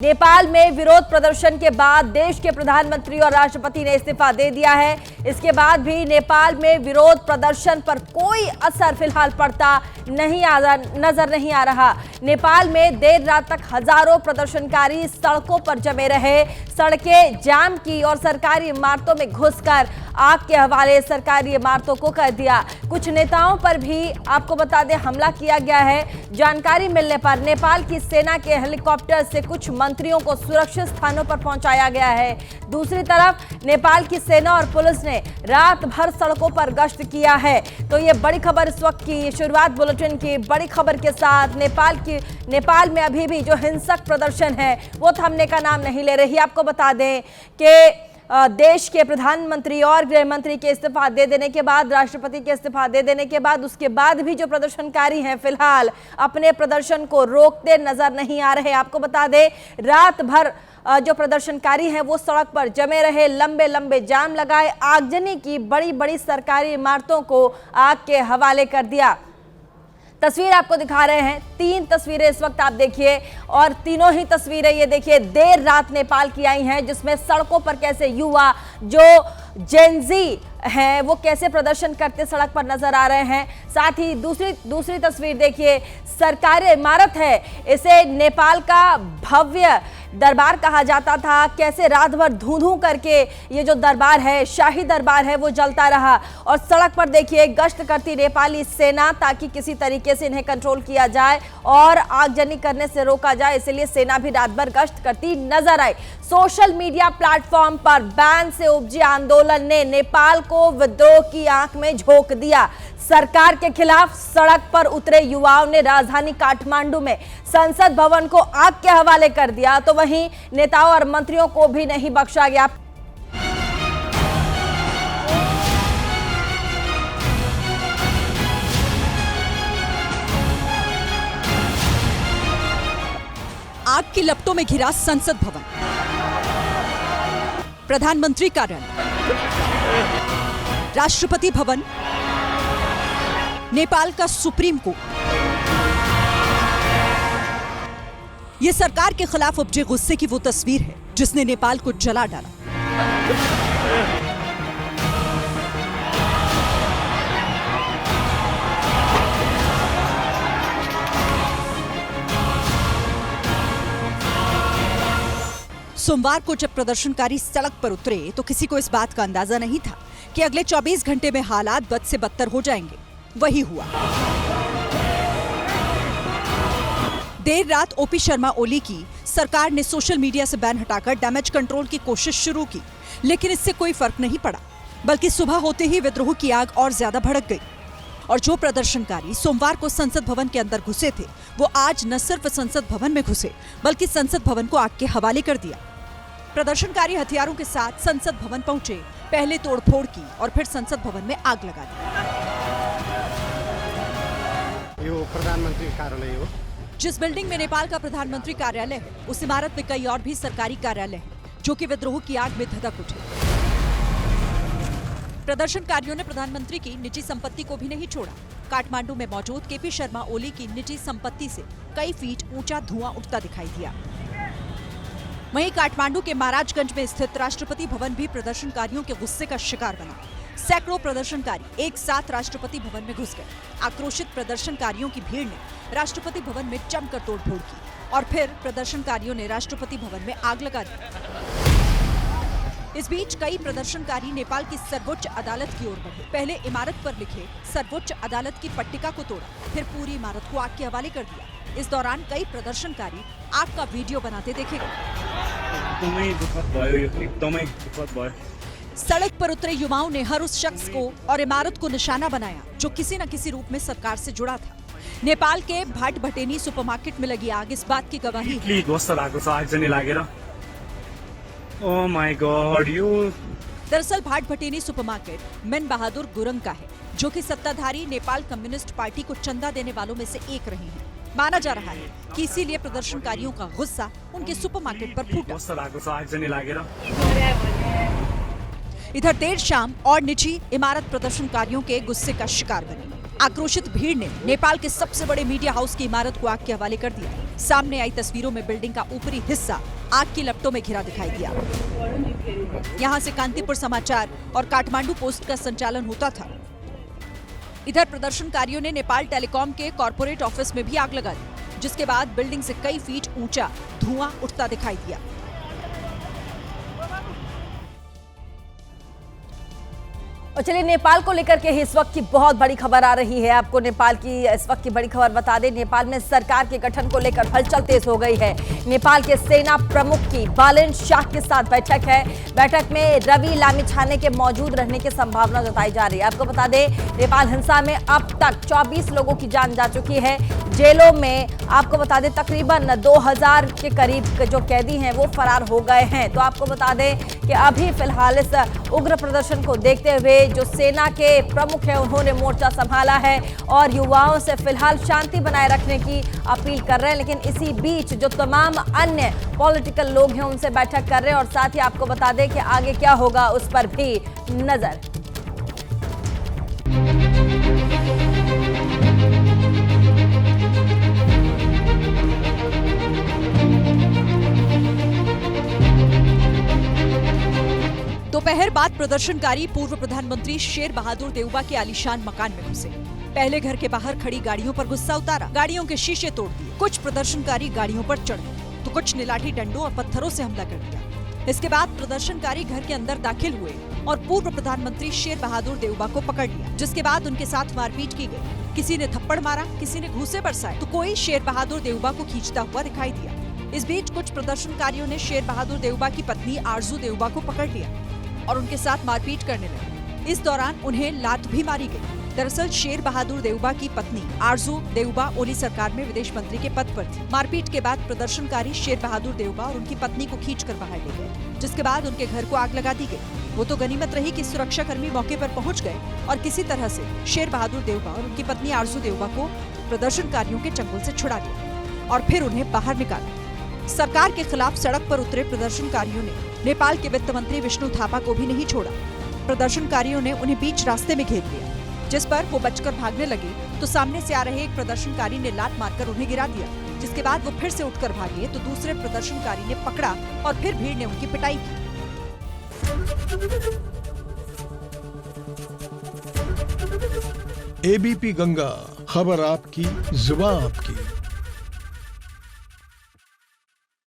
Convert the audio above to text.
नेपाल में विरोध प्रदर्शन के बाद देश के प्रधानमंत्री और राष्ट्रपति ने इस्तीफा दे दिया है। इसके बाद भी नेपाल में विरोध प्रदर्शन पर कोई असर फिलहाल पड़ता नजर नहीं आ रहा। नेपाल में देर रात तक हजारों प्रदर्शनकारी सड़कों पर जमे रहे, सड़कें जाम की और सरकारी इमारतों में घुसकर आग के हवाले सरकारी इमारतों को कर दिया। कुछ नेताओं पर भी आपको बता दें हमला किया गया है। जानकारी मिलने पर नेपाल की सेना के हेलीकॉप्टर से कुछ मंत्रियों को सुरक्षित स्थानों पर पहुंचाया गया है। दूसरी तरफ नेपाल की सेना और पुलिस ने रात भर सड़कों पर गश्त किया है। तो ये बड़ी खबर इस वक्त की शुरुआत बुलेटिन की बड़ी खबर के साथ। नेपाल में अभी भी जो हिंसक प्रदर्शन है वो थमने का नाम नहीं ले रही। आपको बता दें कि देश के प्रधानमंत्री और गृह मंत्री के इस्तीफा दे देने के बाद, राष्ट्रपति के इस्तीफा दे देने के बाद, उसके बाद भी जो प्रदर्शनकारी हैं फिलहाल अपने प्रदर्शन को रोकते नजर नहीं आ रहे। आपको बता दें रात भर जो प्रदर्शनकारी हैं वो सड़क पर जमे रहे, लंबे लंबे जाम लगाए, आगजनी की, बड़ी बड़ी सरकारी इमारतों को आग के हवाले कर दिया। तस्वीर आपको दिखा रहे हैं, 3 तस्वीरें इस वक्त आप देखिए और तीनों ही तस्वीरें ये देखिए देर रात नेपाल की आई हैं, जिसमें सड़कों पर कैसे युवा जो जेनजी हैं वो कैसे प्रदर्शन करते सड़क पर नजर आ रहे हैं। साथ ही दूसरी तस्वीर देखिए, सरकारी इमारत है, इसे नेपाल का भव्य दरबार कहा जाता था। कैसे रात भर धूं करके ये जो दरबार है, शाही दरबार है, वो जलता रहा और सड़क पर देखिए गश्त करती नेपाली सेना ताकि किसी तरीके से इन्हें कंट्रोल किया जाए और आगजनी करने से रोका जाए। इसलिए सेना भी रात भर गश्त करती नजर आई। सोशल मीडिया प्लेटफॉर्म पर बैन से उपजे आंदोलन ने नेपाल को विद्रोह की आंख में झोंक दिया। सरकार के खिलाफ सड़क पर उतरे युवाओं ने राजधानी काठमांडू में संसद भवन को आग के हवाले कर दिया। तो वहीं नेताओं और मंत्रियों को भी नहीं बख्शा गया। आग की लपटों में घिरा संसद भवन, प्रधानमंत्री कार्यालय, राष्ट्रपति भवन, नेपाल का सुप्रीम कोर्ट। यह सरकार के खिलाफ उपजे गुस्से की वो तस्वीर है जिसने नेपाल को जला डाला। सोमवार को जब प्रदर्शनकारी सड़क पर उतरे तो किसी को इस बात का अंदाजा नहीं था कि अगले 24 घंटे में हालात बद से बदतर हो जाएंगे। वही हुआ। देर रात ओपी शर्मा ओली की सरकार ने सोशल मीडिया से बैन हटाकर डैमेज कंट्रोल की कोशिश शुरू की, लेकिन इससे कोई फर्क नहीं पड़ा, बल्कि सुबह होते ही विद्रोह की आग और ज्यादा भड़क गई। और जो प्रदर्शनकारी सोमवार को संसद भवन के अंदर घुसे थे वो आज न सिर्फ संसद भवन में घुसे बल्कि संसद भवन को आग के हवाले कर दिया। प्रदर्शनकारी हथियारों के साथ संसद भवन पहुंचे, पहले तोड़फोड़ की और फिर संसद भवन में आग लगा दी। यो प्रधानमंत्री कार्यालय हो। जिस बिल्डिंग में नेपाल का प्रधानमंत्री कार्यालय है उस इमारत में कई और भी सरकारी कार्यालय हैं जो कि विद्रोह की आग में धधक उठे। प्रदर्शनकारियों ने प्रधानमंत्री की निजी संपत्ति को भी नहीं छोड़ा। काठमांडू में मौजूद केपी शर्मा ओली की निजी संपत्ति से कई फीट ऊंचा धुआं उठता दिखाई दिया। वहीं काठमांडू के महाराजगंज में स्थित राष्ट्रपति भवन भी प्रदर्शनकारियों के गुस्से का शिकार बना। सैकड़ों प्रदर्शनकारी एक साथ राष्ट्रपति भवन में घुस गए। आक्रोशित प्रदर्शनकारियों की भीड़ ने राष्ट्रपति भवन में जमकर तोड़फोड़ की और फिर प्रदर्शनकारियों ने राष्ट्रपति भवन में आग लगा दी। इस बीच कई प्रदर्शनकारी नेपाल की सर्वोच्च अदालत की ओर बढ़े। पहले इमारत पर लिखे सर्वोच्च अदालत की पट्टिका को तोड़ा, फिर पूरी इमारत को आग के हवाले कर दिया। इस दौरान कई प्रदर्शनकारी आग का वीडियो बनाते देखे गए। सड़क पर उतरे युवाओं ने हर उस शख्स को और इमारत को निशाना बनाया जो किसी न किसी रूप में सरकार से जुड़ा था। नेपाल के भाट भटेनी सुपरमार्केट में लगी आग इस बात की गवाही है। दरअसल भाट भटेनी सुपरमार्केट मन बहादुर गुरंग का है, जो कि सत्ताधारी नेपाल कम्युनिस्ट पार्टी को चंदा देने वालों में से एक रहे हैं। माना जा रहा है कि इसीलिए प्रदर्शनकारियों का गुस्सा उनके सुपरमार्केट पर फूटा। इधर देर शाम और निजी इमारत प्रदर्शनकारियों के गुस्से का शिकार बनी। आक्रोशित भीड़ ने नेपाल के सबसे बड़े मीडिया हाउस की इमारत को आग के हवाले कर दिया। सामने आई तस्वीरों में बिल्डिंग का ऊपरी हिस्सा आग की लपटों में घिरा दिखाई दिया। यहाँ से कांतिपुर समाचार और काठमांडू पोस्ट का संचालन होता था। इधर प्रदर्शनकारियों ने नेपाल टेलीकॉम के कॉर्पोरेट ऑफिस में भी आग लगा दी, जिसके बाद बिल्डिंग से कई फीट ऊंचा धुआं उठता दिखाई दिया। और चलिए नेपाल को लेकर के इस वक्त की बहुत बड़ी खबर आ रही है। आपको नेपाल की इस वक्त की बड़ी खबर बता दें, नेपाल में सरकार के गठन को लेकर हलचल तेज हो गई है। नेपाल के सेना प्रमुख की बालेन शाह के साथ बैठक है। बैठक में रवि लामिछाने के मौजूद रहने की संभावना जताई जा रही है। आपको बता दें, नेपाल हिंसा में अब तक 24 लोगों की जान जा चुकी है। जेलों में आपको बता दें तकरीबन 2000 के करीब जो कैदी हैं वो फरार हो गए हैं। तो आपको बता दें कि अभी फिलहाल इस उग्र प्रदर्शन को देखते हुए जो सेना के प्रमुख हैं उन्होंने मोर्चा संभाला है और युवाओं से फिलहाल शांति बनाए रखने की अपील कर रहे हैं। लेकिन इसी बीच जो तमाम अन्य पॉलिटिकल लोग हैं उनसे बैठक कर रहे हैं और साथ ही आपको बता दें कि आगे क्या होगा उस पर भी नजर। दोपहर बाद प्रदर्शनकारी पूर्व प्रधानमंत्री शेर बहादुर देउबा के आलीशान मकान में घुसे। पहले घर के बाहर खड़ी गाड़ियों पर गुस्सा उतारा, गाड़ियों के शीशे तोड़ दिए। कुछ प्रदर्शनकारी गाड़ियों पर चढ़ गए तो कुछ ने लाठी डंडों और पत्थरों से हमला कर दिया। इसके बाद प्रदर्शनकारी घर के अंदर दाखिल हुए और पूर्व प्रधानमंत्री शेर बहादुर देउबा को पकड़ लिया, जिसके बाद उनके साथ मारपीट की गई। किसी ने थप्पड़ मारा, किसी ने घूंसे बरसाए तो कोई शेर बहादुर देउबा को खींचता हुआ दिखाई दिया। इस बीच कुछ प्रदर्शनकारियों ने शेर बहादुर देउबा की पत्नी आरजू देउबा को पकड़ लिया और उनके साथ मारपीट करने लगे। इस दौरान उन्हें लात भी मारी गई। दरअसल शेर बहादुर देउबा की पत्नी आरजू देउबा ओली सरकार में विदेश मंत्री के पद पर थी। मारपीट के बाद प्रदर्शनकारी शेर बहादुर देउबा और उनकी पत्नी को खींचकर बाहर ले गए, जिसके बाद उनके घर को आग लगा दी गई। वो तो गनीमत रही कि सुरक्षाकर्मी मौके पर पहुंच गए और किसी तरह से शेर बहादुर देउबा और उनकी पत्नी आरजू देउबा को प्रदर्शनकारियों के चंगुल से छुड़ा लिया और फिर उन्हें बाहर निकाला। सरकार के खिलाफ सड़क पर उतरे प्रदर्शनकारियों ने नेपाल के वित्त मंत्री विष्णु थापा को भी नहीं छोड़ा। प्रदर्शनकारियों ने उन्हें बीच रास्ते में घेर लिया, जिस पर वो बचकर भागने लगे तो सामने से आ रहे एक प्रदर्शनकारी ने लात मारकर उन्हें गिरा दिया, जिसके बाद वो फिर से उठकर भागे तो दूसरे प्रदर्शनकारी ने पकड़ा और फिर भीड़ ने उनकी पिटाई की। एबीपी गंगा, खबर आपकी, जुबान आपकी।